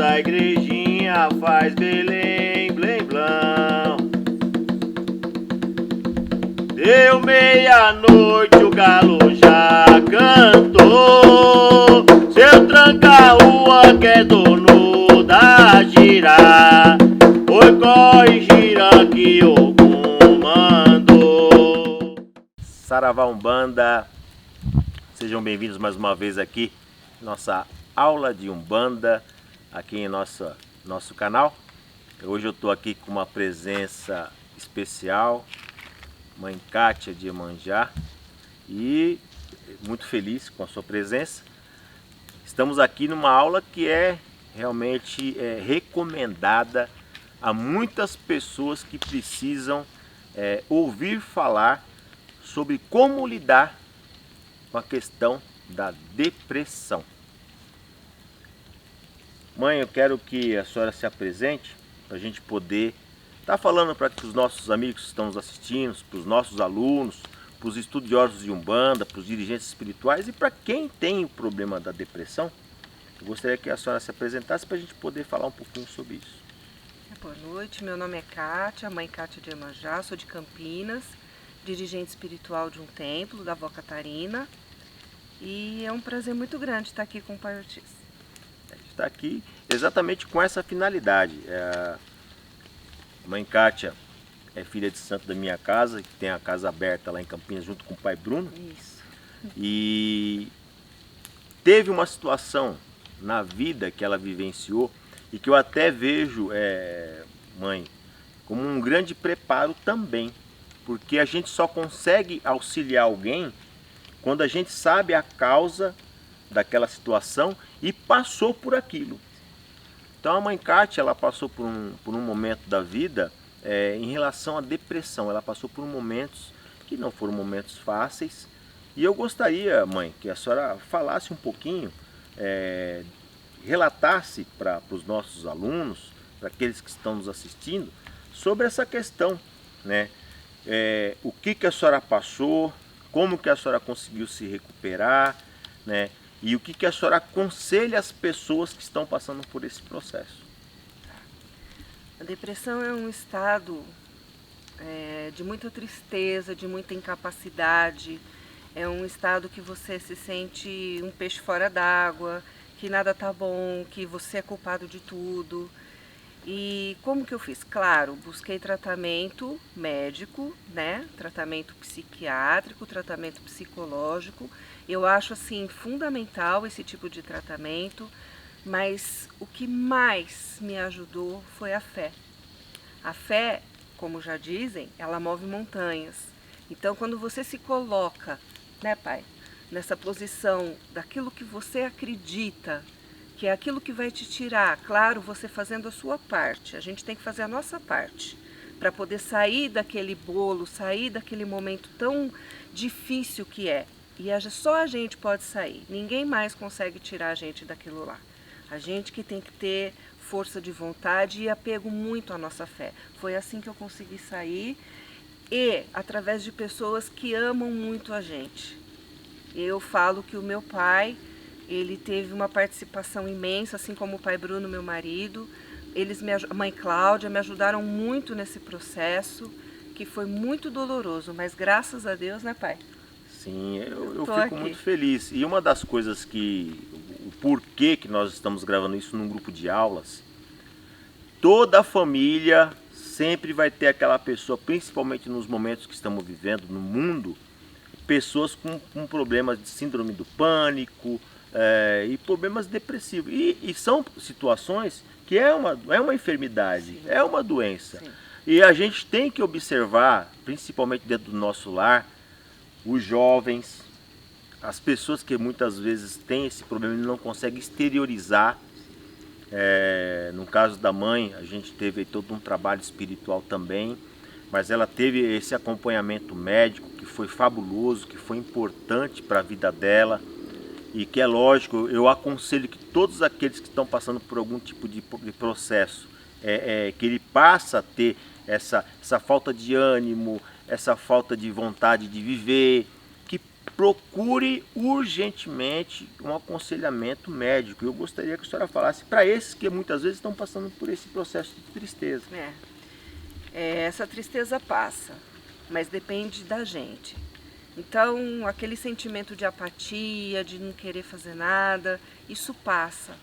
da igrejinha faz Belém, blém, blão. Deu meia-noite, o galo já cantou. Seu tranca-rua que é dono da gira, oi, corre, gira que o comandou. Saravá Umbanda, sejam bem-vindos mais uma vez aqui, nossa aula de Umbanda, aqui em nosso canal. Hoje eu estou aqui com uma presença especial, Mãe Kátia de Iemanjá, e muito feliz com a sua presença. Estamos aqui numa aula que é realmente recomendada a muitas pessoas que precisam ouvir falar sobre como lidar com a questão da depressão. Mãe, eu quero que a senhora se apresente para a gente poder estar falando para os nossos amigos que estão nos assistindo, para os nossos alunos, para os estudiosos de Umbanda, para os dirigentes espirituais e para quem tem o problema da depressão. Eu gostaria que a senhora se apresentasse para a gente poder falar um pouquinho sobre isso. Boa noite, meu nome é Kátia, Mãe Kátia de Iemanjá, sou de Campinas, dirigente espiritual de um templo, da Vó Catarina, e é um prazer muito grande estar aqui com o Pai Ortiz. A gente está aqui exatamente com essa finalidade. Mãe Kátia é filha de santo da minha casa, que tem a casa aberta lá em Campinas junto com o pai Bruno. Isso. E teve uma situação na vida que ela vivenciou e que eu até vejo, mãe, como um grande preparo também. Porque a gente só consegue auxiliar alguém quando a gente sabe a causa daquela situação e passou por aquilo. Então a Mãe Kátia, ela passou por um momento da vida em relação à depressão. Ela passou por momentos que não foram momentos fáceis. E eu gostaria, mãe, que a senhora falasse um pouquinho, relatasse para os nossos alunos, para aqueles que estão nos assistindo, sobre essa questão, né? O que a senhora passou, como que a senhora conseguiu se recuperar, né? E o que a senhora aconselha às pessoas que estão passando por esse processo? A depressão é um estado de muita tristeza, de muita incapacidade, é um estado que você se sente um peixe fora d'água, que nada tá bom, que você é culpado de tudo. E como que eu fiz? Claro, busquei tratamento médico, né? Tratamento psiquiátrico, tratamento psicológico. Eu acho assim fundamental esse tipo de tratamento, mas o que mais me ajudou foi a fé. A fé, como já dizem, ela move montanhas. Então, quando você se coloca, né, pai, nessa posição daquilo que você acredita, que é aquilo que vai te tirar, claro, você fazendo a sua parte. A gente tem que fazer a nossa parte para poder sair daquele bolo, sair daquele momento tão difícil que é. E só a gente pode sair. Ninguém mais consegue tirar a gente daquilo lá. A gente que tem que ter força de vontade e apego muito à nossa fé. Foi assim que eu consegui sair e através de pessoas que amam muito a gente. Eu falo que o meu pai, ele teve uma participação imensa, assim como o pai Bruno, meu marido. A mãe Cláudia me ajudaram muito nesse processo, que foi muito doloroso, mas graças a Deus, né, pai? Sim, eu fico aqui. muito feliz. E uma das coisas o porquê que nós estamos gravando isso num grupo de aulas, toda a família sempre vai ter aquela pessoa, principalmente nos momentos que estamos vivendo no mundo, pessoas com problemas de síndrome do pânico, e problemas depressivos. E são situações que é uma enfermidade, sim, é uma doença. Sim. E a gente tem que observar, principalmente dentro do nosso lar, os jovens, as pessoas que muitas vezes têm esse problema e não conseguem exteriorizar. No caso da mãe, a gente teve todo um trabalho espiritual também, mas ela teve esse acompanhamento médico que foi fabuloso, que foi importante para a vida dela. E que é lógico, eu aconselho que todos aqueles que estão passando por algum tipo de processo, que ele passa a ter essa falta de ânimo, essa falta de vontade de viver, que procure urgentemente um aconselhamento médico. Eu gostaria que a senhora falasse para esses que muitas vezes estão passando por esse processo de tristeza. Essa tristeza passa, mas depende da gente. Então, aquele sentimento de apatia, de não querer fazer nada, isso passa,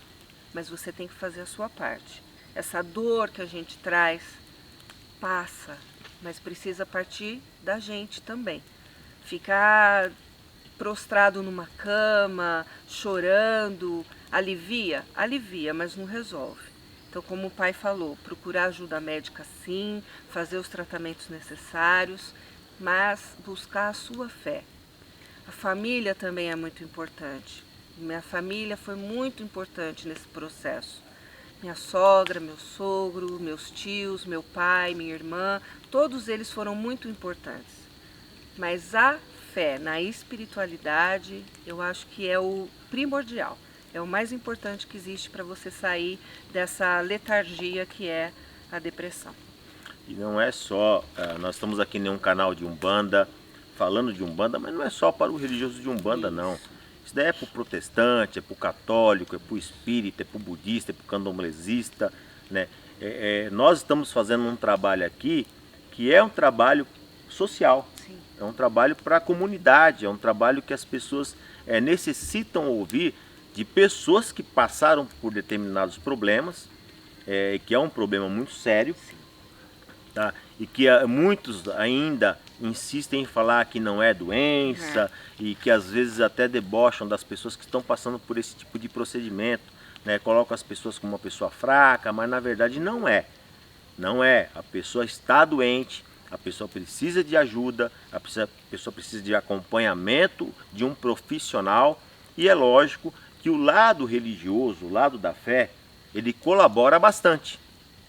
mas você tem que fazer a sua parte. Essa dor que a gente traz passa, mas precisa partir da gente também. Ficar prostrado numa cama, chorando, alivia? Alivia, mas não resolve. Então, como o pai falou, procurar ajuda médica sim, fazer os tratamentos necessários, mas buscar a sua fé. A família também é muito importante. Minha família foi muito importante nesse processo. Minha sogra, meu sogro, meus tios, meu pai, minha irmã, todos eles foram muito importantes. Mas a fé na espiritualidade, eu acho que é o primordial. É o mais importante que existe para você sair dessa letargia que é a depressão. E não é só, nós estamos aqui em um canal de Umbanda, falando de Umbanda, mas não é só para o religioso de Umbanda, não. Isso daí é para o protestante, é para o católico, é para o espírita, é para o budista, é para o candomblessista, né? Nós estamos fazendo um trabalho aqui que é um trabalho social. Sim. É um trabalho para a comunidade, é um trabalho que as pessoas necessitam ouvir de pessoas que passaram por determinados problemas, que é um problema muito sério. Sim. Tá? E que muitos ainda insistem em falar que não é doença e que às vezes até debocham das pessoas que estão passando por esse tipo de procedimento, né? Colocam as pessoas como uma pessoa fraca, mas na verdade não é. Não é. A pessoa está doente, a pessoa precisa de ajuda, a pessoa precisa de acompanhamento de um profissional, e é lógico que o lado religioso, o lado da fé, ele colabora bastante.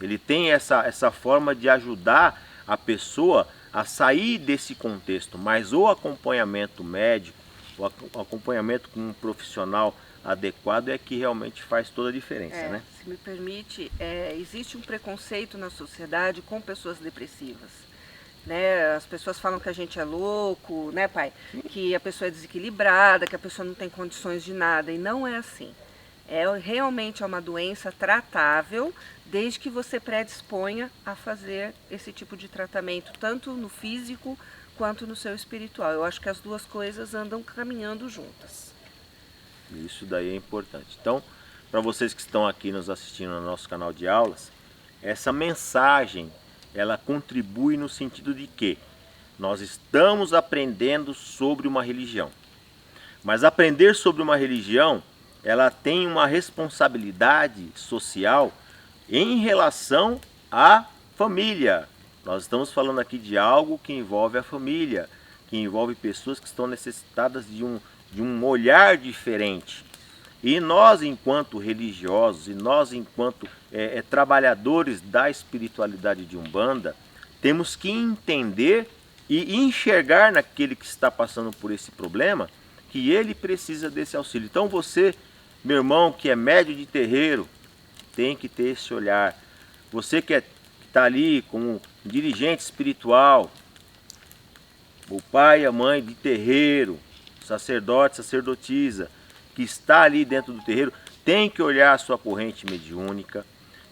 Ele tem essa forma de ajudar a pessoa a sair desse contexto, mas o acompanhamento médico, o acompanhamento com um profissional adequado é que realmente faz toda a diferença, né? Se me permite, existe um preconceito na sociedade com pessoas depressivas. Né? As pessoas falam que a gente é louco, né, pai? Que a pessoa é desequilibrada, que a pessoa não tem condições de nada, e não é assim. Realmente é uma doença tratável, desde que você predisponha a fazer esse tipo de tratamento, tanto no físico quanto no seu espiritual. Eu acho que as duas coisas andam caminhando juntas. Isso daí é importante. Então, para vocês que estão aqui nos assistindo no nosso canal de aulas, essa mensagem, ela contribui no sentido de que nós estamos aprendendo sobre uma religião. Mas aprender sobre uma religião, ela tem uma responsabilidade social em relação à família. Nós estamos falando aqui de algo que envolve a família, que envolve pessoas que estão necessitadas de um olhar diferente. E nós, enquanto religiosos, e nós, enquanto trabalhadores da espiritualidade de Umbanda, temos que entender e enxergar naquele que está passando por esse problema, que ele precisa desse auxílio. Então você, meu irmão, que é médio de terreiro, tem que ter esse olhar. Você que está ali como dirigente espiritual, o pai e a mãe de terreiro, sacerdote, sacerdotisa, que está ali dentro do terreiro, tem que olhar a sua corrente mediúnica,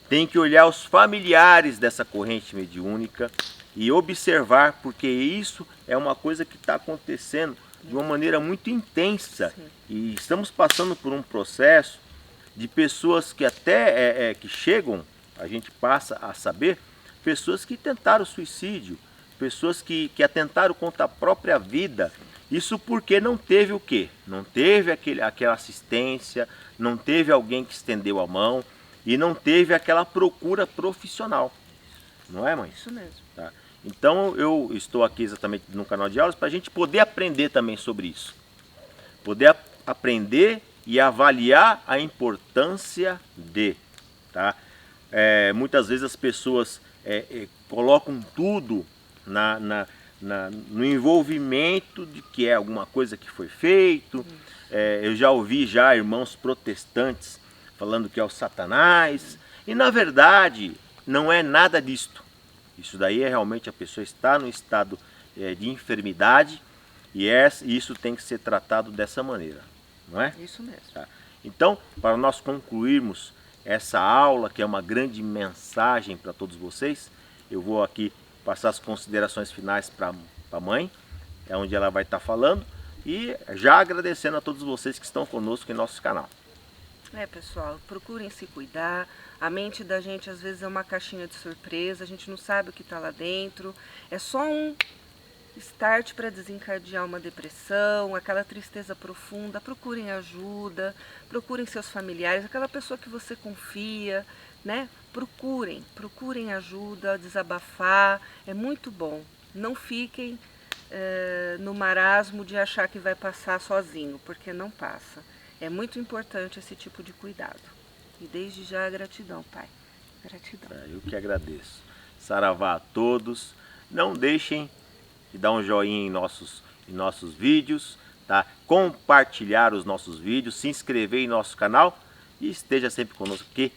tem que olhar os familiares dessa corrente mediúnica e observar, porque isso é uma coisa que está acontecendo de uma maneira muito intensa. Sim. E estamos passando por um processo de pessoas que até que chegam, a gente passa a saber, pessoas que tentaram suicídio, pessoas que atentaram contra a própria vida. Isso porque não teve o quê? Não teve aquela assistência, não teve alguém que estendeu a mão e não teve aquela procura profissional. Não é, mãe? Isso mesmo. Tá? Então eu estou aqui exatamente no canal de aulas para a gente poder aprender também sobre isso. Poder aprender e avaliar a importância de. Tá? Muitas vezes as pessoas colocam tudo no envolvimento de que é alguma coisa que foi feito. Eu já ouvi irmãos protestantes falando que é o Satanás, e na verdade não é nada disto. Isso daí realmente a pessoa está no estado de enfermidade E isso tem que ser tratado dessa maneira, não é? Isso mesmo. Tá. Então, para nós concluirmos essa aula, que é uma grande mensagem para todos vocês, eu vou aqui passar as considerações finais para a mãe, é onde ela vai estar falando, e já agradecendo a todos vocês que estão conosco em nosso canal. Pessoal, procurem se cuidar. A mente da gente às vezes é uma caixinha de surpresa, a gente não sabe o que está lá dentro. É só um start para desencadear uma depressão, aquela tristeza profunda. Procurem ajuda, procurem seus familiares, aquela pessoa que você confia, né? Procurem ajuda, desabafar, é muito bom. Não fiquem no marasmo de achar que vai passar sozinho, porque não passa. É muito importante esse tipo de cuidado. E desde já gratidão, Pai. Gratidão. Eu que agradeço. Saravá a todos. Não deixem de dar um joinha em nossos vídeos, tá? Compartilhar os nossos vídeos, se inscrever em nosso canal e esteja sempre conosco aqui.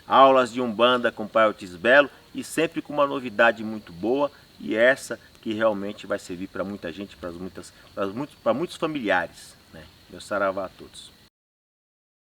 Aulas de Umbanda com Pai Ortiz Belo e sempre com uma novidade muito boa, e essa que realmente vai servir para muita gente, para muitos familiares, né? Meu saravá a todos.